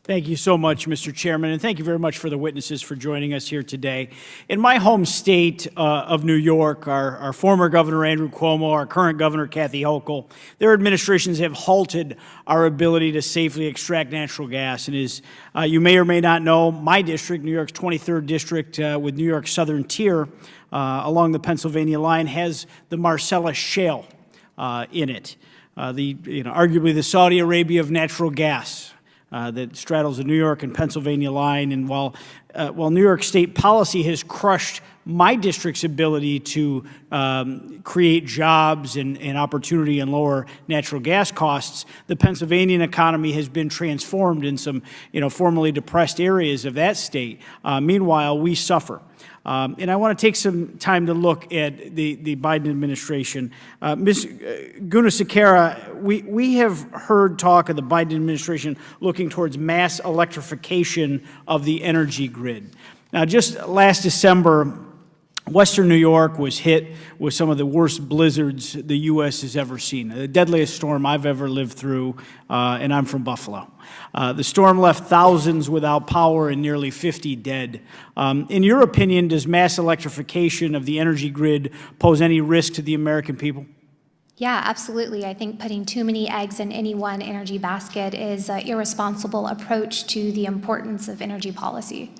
Thank you so much, Mr. Chairman, and thank you very much for the witnesses for joining us here today. In my home state of New York, our former Governor Andrew Cuomo, our current Governor Kathy Hochul, their administrations have halted our ability to safely extract natural gas. And as you may or may not know, my district, New York's 23rd district with New York's southern tier along the Pennsylvania line, has the Marcellus Shale in it, arguably the Saudi Arabia of natural gas. That straddles the New York and Pennsylvania line. And while New York state policy has crushed my district's ability to create jobs and opportunity and lower natural gas costs, the Pennsylvania economy has been transformed in some formerly depressed areas of that state. Meanwhile, we suffer. And I want to take some time to look at the Biden administration. Ms. Gunasekara, we have heard talk of the Biden administration looking towards mass electrification of the energy grid. Now, just last December, Western New York was hit with some of the worst blizzards the U.S. has ever seen, the deadliest storm I've ever lived through, and I'm from Buffalo. The storm left thousands without power and nearly 50 dead. In your opinion, does mass electrification of the energy grid pose any risk to the American people? Yeah, absolutely. I think putting too many eggs in any one energy basket is an irresponsible approach to the importance of energy policy.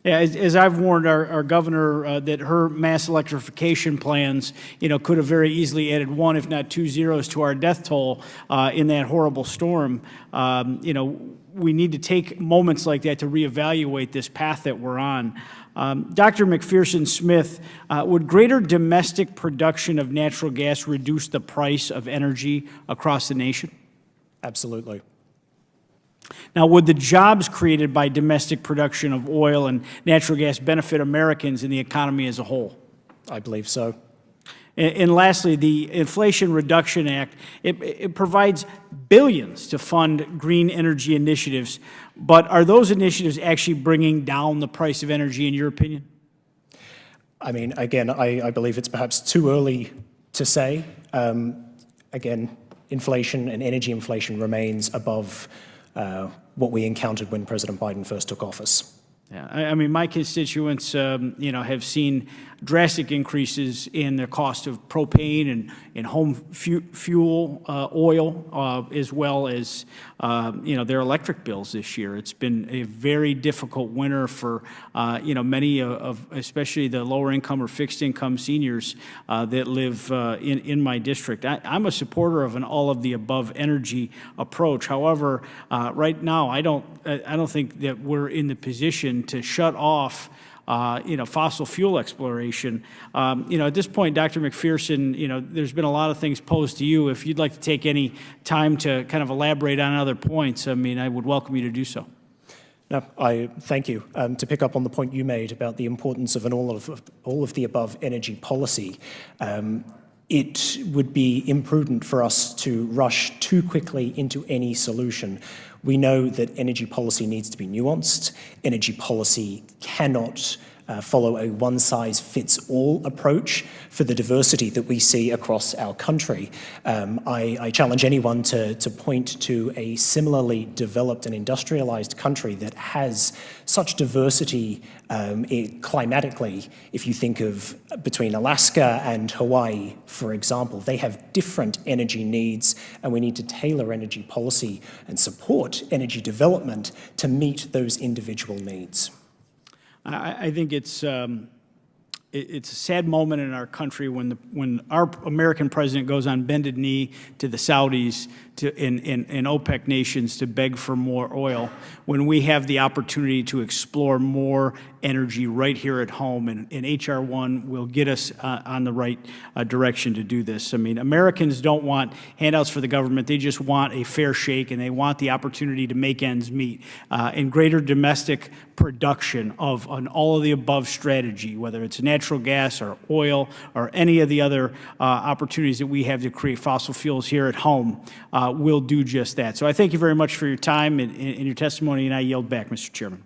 Yeah, as I've warned our governor that her mass electrification plans, could have very easily added 1, if not 2 zeros to our death toll in that horrible storm. We need to take moments like that to reevaluate this path that we're on. Dr. McPherson-Smith, would greater domestic production of natural gas reduce the price of energy across the nation? Absolutely. Now, would the jobs created by domestic production of oil and natural gas benefit Americans and the economy as a whole? I believe so. And lastly, the Inflation Reduction Act, it provides billions to fund green energy initiatives, but are those initiatives actually bringing down the price of energy, in your opinion? I mean, again, I believe it's perhaps too early to say. Again, inflation and energy inflation remains above what we encountered when President Biden first took office. Yeah, I mean, my constituents, have seen drastic increases in the cost of propane and home fuel oil, as well as, their electric bills this year. It's been a very difficult winter for, many of, especially the lower income or fixed income seniors that live in my district. I'm a supporter of an all of the above energy approach. However, right now, I don't think that we're in the position to shut off fossil fuel exploration. At this point, Dr. McPherson, there's been a lot of things posed to you. If you'd like to take any time to kind of elaborate on other points, I would welcome you to do so. No, I thank you. To pick up on the point you made about the importance of an all of the above energy policy, it would be imprudent for us to rush too quickly into any solution. We know that energy policy needs to be nuanced. Energy policy cannot follow a one-size-fits-all approach for the diversity that we see across our country. I challenge anyone to point to a similarly developed and industrialized country that has such diversity climatically. If you think of between Alaska and Hawaii, for example, they have different energy needs, and we need to tailor energy policy and support energy development to meet those individual needs. I think it's a sad moment in our country when our American president goes on bended knee to the Saudis and OPEC nations to beg for more oil, when we have the opportunity to explore more energy right here at home, and H.R. 1 will get us on the right direction to do this. I mean, Americans don't want handouts for the government. They just want a fair shake, and they want the opportunity to make ends meet. And greater domestic production of an all-of-the-above strategy, whether it's natural gas or oil or any of the other opportunities that we have to create fossil fuels here at home, will do just that. So I thank you very much for your time and your testimony, and I yield back, Mr. Chairman.